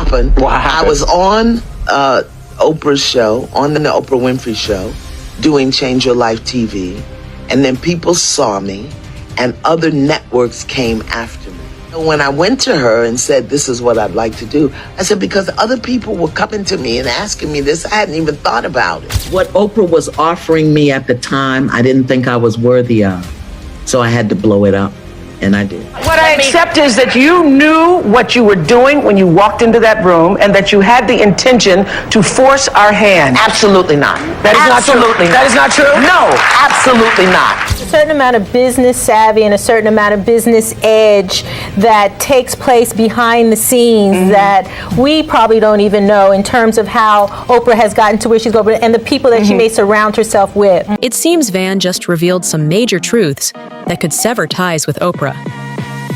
happened. What happened? I was on Oprah's show, on the Oprah Winfrey show, doing Change Your Life TV. And then people saw me and other networks came after me. When I went to her and said, this is what I'd like to do, I said, because other people were coming to me and asking me this, I hadn't even thought about it. What Oprah was offering me at the time, I didn't think I was worthy of. So I had to blow it up, and I did. What I accept is that you knew what you were doing when you walked into that room and that you had the intention to force our hand. Absolutely not. That is not true. That is not true? No, absolutely not. A certain amount of business savvy and a certain amount of business edge that takes place behind the scenes that we probably don't even know in terms of how Oprah has gotten to where she's going and the people that she may surround herself with. It seems Van just revealed some major truths that could sever ties with Oprah.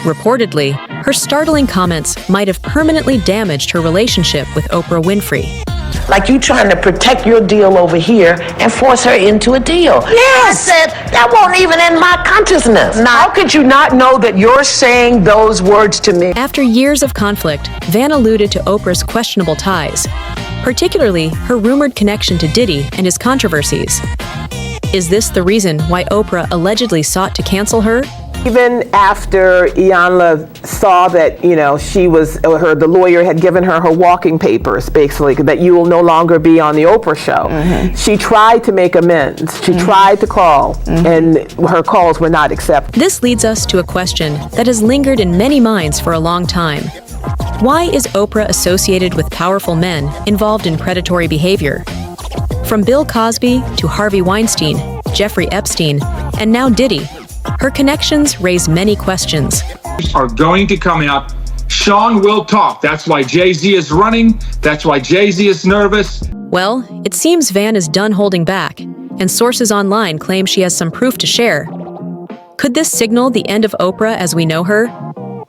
Reportedly, her startling comments might have permanently damaged her relationship with Oprah Winfrey. Like you trying to protect your deal over here and force her into a deal. Yes. I said, that won't even end my consciousness. How could you not know that you're saying those words to me? After years of conflict, Van alluded to Oprah's questionable ties, particularly her rumored connection to Diddy and his controversies. Is this the reason why Oprah allegedly sought to cancel her? Even after Iyanla saw that, the lawyer had given her walking papers, basically, that you will no longer be on the Oprah show, she tried to make amends. She tried to call, and her calls were not accepted. This leads us to a question that has lingered in many minds for a long time. Why is Oprah associated with powerful men involved in predatory behavior? From Bill Cosby to Harvey Weinstein, Jeffrey Epstein, and now Diddy, her connections raise many questions. Are going to come out. Sean will talk. That's why Jay-Z is running. That's why Jay-Z is nervous. Well, it seems Van is done holding back, and sources online claim she has some proof to share. Could this signal the end of Oprah as we know her?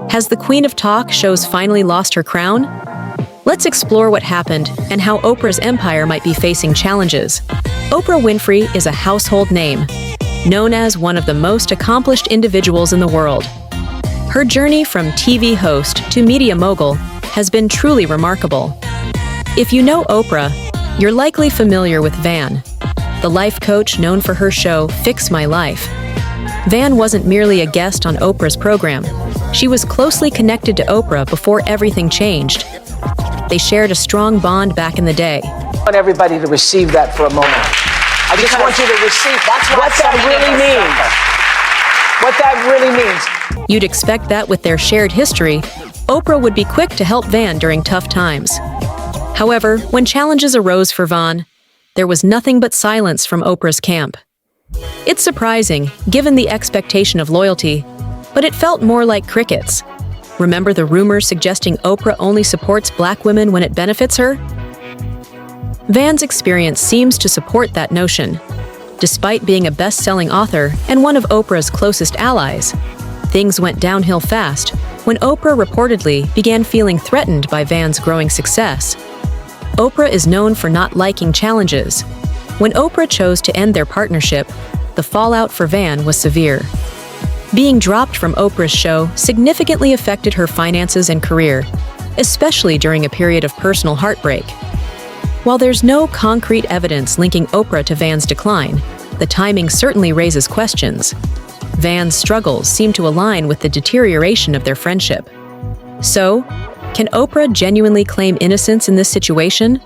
Has the Queen of Talk shows finally lost her crown? Let's explore what happened and how Oprah's empire might be facing challenges. Oprah Winfrey is a household name, known as one of the most accomplished individuals in the world. Her journey from TV host to media mogul has been truly remarkable. If you know Oprah, you're likely familiar with Van, the life coach known for her show Fix My Life. Van wasn't merely a guest on Oprah's program. She was closely connected to Oprah before everything changed. They shared a strong bond back in the day. I want everybody to receive that for a moment. I just want you to receive what that really means. You'd expect that with their shared history, Oprah would be quick to help Van during tough times. However, when challenges arose for Van, there was nothing but silence from Oprah's camp. It's surprising, given the expectation of loyalty, but it felt more like crickets. Remember the rumors suggesting Oprah only supports Black women when it benefits her? Van's experience seems to support that notion. Despite being a best-selling author and one of Oprah's closest allies, things went downhill fast when Oprah reportedly began feeling threatened by Van's growing success. Oprah is known for not liking challenges. When Oprah chose to end their partnership, the fallout for Van was severe. Being dropped from Oprah's show significantly affected her finances and career, especially during a period of personal heartbreak. While there's no concrete evidence linking Oprah to Van's decline, the timing certainly raises questions. Van's struggles seem to align with the deterioration of their friendship. So, can Oprah genuinely claim innocence in this situation,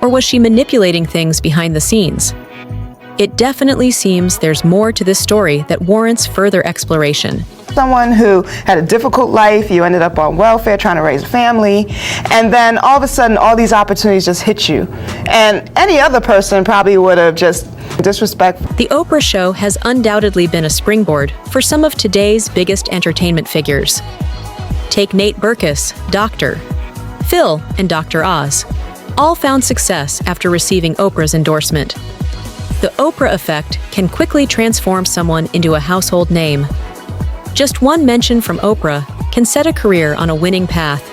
or was she manipulating things behind the scenes? It definitely seems there's more to this story that warrants further exploration. Someone who had a difficult life, you ended up on welfare trying to raise a family, and then all of a sudden all these opportunities just hit you. And any other person probably would have just disrespectful. The Oprah show has undoubtedly been a springboard for some of today's biggest entertainment figures. Take Nate Berkus, Dr. Phil, and Dr. Oz. All found success after receiving Oprah's endorsement. The Oprah effect can quickly transform someone into a household name. Just one mention from Oprah can set a career on a winning path.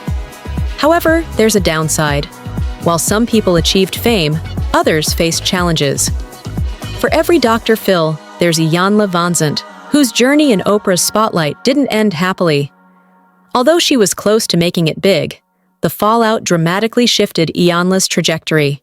However, there's a downside. While some people achieved fame, others faced challenges. For every Dr. Phil, there's Iyanla Vanzant, whose journey in Oprah's spotlight didn't end happily. Although she was close to making it big, the fallout dramatically shifted Iyanla's trajectory.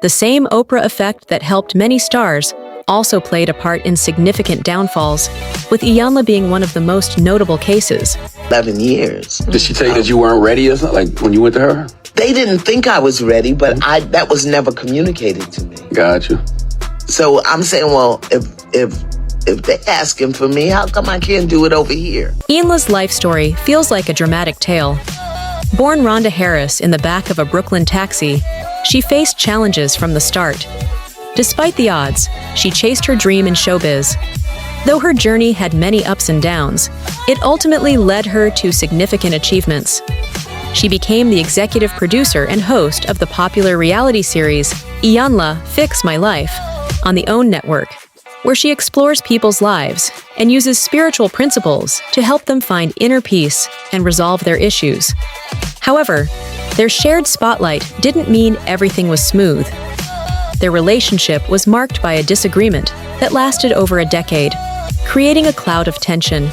The same Oprah effect that helped many stars also played a part in significant downfalls, with Iyanla being one of the most notable cases. 11 years. Did she tell you that you weren't ready or something, like when you went to her? They didn't think I was ready, but that was never communicated to me. Gotcha. So I'm saying, well, if they're asking for me, how come I can't do it over here? Iyanla's life story feels like a dramatic tale. Born Rhonda Harris in the back of a Brooklyn taxi, she faced challenges from the start. Despite the odds, she chased her dream in showbiz. Though her journey had many ups and downs, it ultimately led her to significant achievements. She became the executive producer and host of the popular reality series Iyanla, Fix My Life on the OWN network, where she explores people's lives and uses spiritual principles to help them find inner peace and resolve their issues. However, their shared spotlight didn't mean everything was smooth. Their relationship was marked by a disagreement that lasted over a decade, creating a cloud of tension.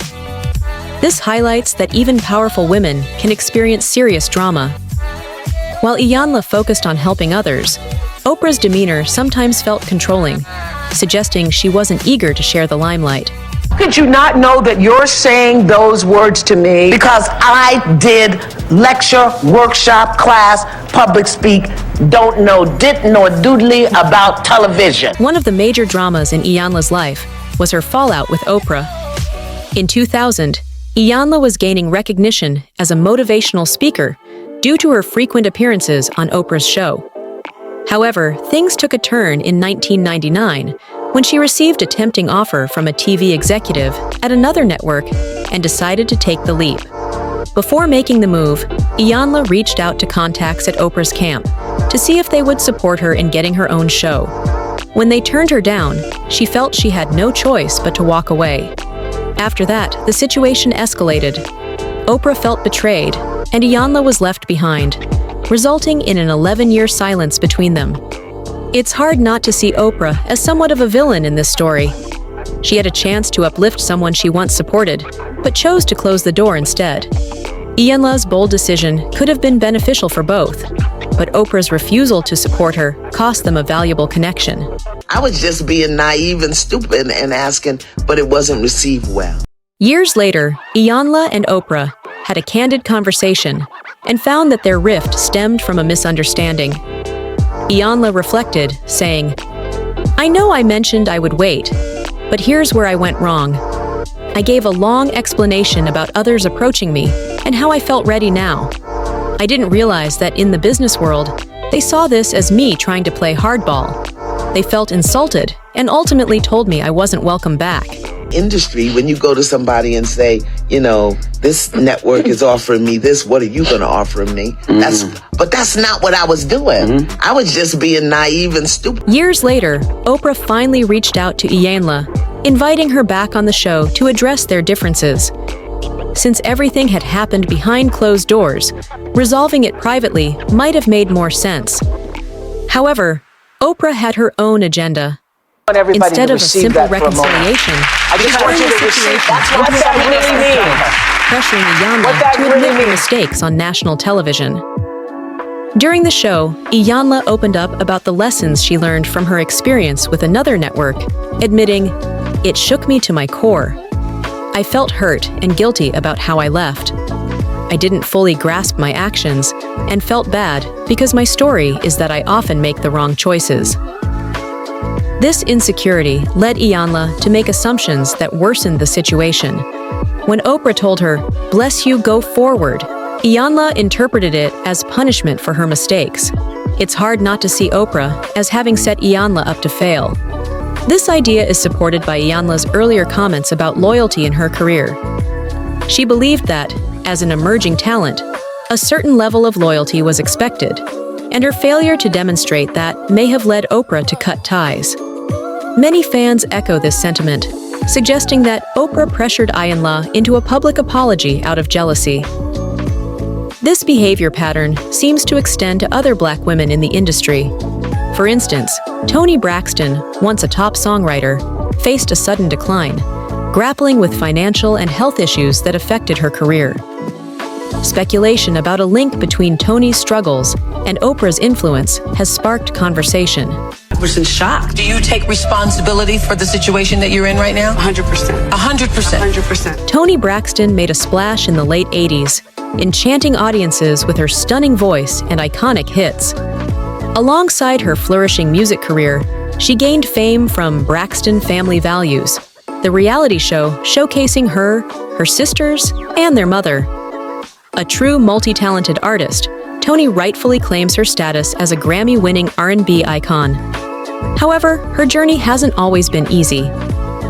This highlights that even powerful women can experience serious drama. While Iyanla focused on helping others, Oprah's demeanor sometimes felt controlling, suggesting she wasn't eager to share the limelight. Could you not know that you're saying those words to me because I did lecture, workshop, class, public speak, don't know dit nor doodly about television? One of the major dramas in Iyanla's life was her fallout with Oprah. In 2000, Iyanla was gaining recognition as a motivational speaker due to her frequent appearances on Oprah's show. However, things took a turn in 1999 when she received a tempting offer from a TV executive at another network and decided to take the leap. Before making the move, Iyanla reached out to contacts at Oprah's camp to see if they would support her in getting her own show. When they turned her down, she felt she had no choice but to walk away. After that, the situation escalated. Oprah felt betrayed, and Iyanla was left behind, resulting in an 11-year silence between them. It's hard not to see Oprah as somewhat of a villain in this story. She had a chance to uplift someone she once supported, but chose to close the door instead. Iyanla's bold decision could have been beneficial for both, but Oprah's refusal to support her cost them a valuable connection. I was just being naive and stupid and asking, but it wasn't received well. Years later, Iyanla and Oprah had a candid conversation and found that their rift stemmed from a misunderstanding. Iyanla reflected, saying, "I know I mentioned I would wait, but here's where I went wrong. I gave a long explanation about others approaching me and how I felt ready now. I didn't realize that in the business world, they saw this as me trying to play hardball. They felt insulted and ultimately told me I wasn't welcome back." Industry, when you go to somebody and say, you know, this network is offering me this, what are you going to offer me? But that's not what I was doing. I was just being naive and stupid. Years later, Oprah finally reached out to Iyanla, inviting her back on the show to address their differences. Since everything had happened behind closed doors, resolving it privately might have made more sense. However, Oprah had her own agenda. Instead of a simple reconciliation, I just want you to receive. That's what that really means. Pressuring Iyanla to admit her mistakes on national television. During the show, Iyanla opened up about the lessons she learned from her experience with another network, admitting, "It shook me to my core. I felt hurt and guilty about how I left. I didn't fully grasp my actions and felt bad because my story is that I often make the wrong choices." This insecurity led Iyanla to make assumptions that worsened the situation. When Oprah told her, "Bless you, go forward," Iyanla interpreted it as punishment for her mistakes. It's hard not to see Oprah as having set Iyanla up to fail. This idea is supported by Iyanla's earlier comments about loyalty in her career. She believed that, as an emerging talent, a certain level of loyalty was expected, and her failure to demonstrate that may have led Oprah to cut ties. Many fans echo this sentiment, suggesting that Oprah pressured Iyanla into a public apology out of jealousy. This behavior pattern seems to extend to other Black women in the industry. For instance, Toni Braxton, once a top songwriter, faced a sudden decline, grappling with financial and health issues that affected her career. Speculation about a link between Tony's struggles and Oprah's influence has sparked conversation. I was in shock. Do you take responsibility for the situation that you're in right now? 100%. 100%. 100%. Toni Braxton made a splash in the late 80s, enchanting audiences with her stunning voice and iconic hits. Alongside her flourishing music career, she gained fame from Braxton Family Values, the reality show showcasing her, her sisters, and their mother. A true multi-talented artist, Toni rightfully claims her status as a Grammy-winning R&B icon. However, her journey hasn't always been easy.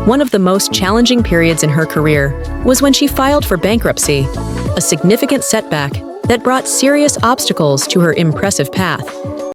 One of the most challenging periods in her career was when she filed for bankruptcy, a significant setback that brought serious obstacles to her impressive path.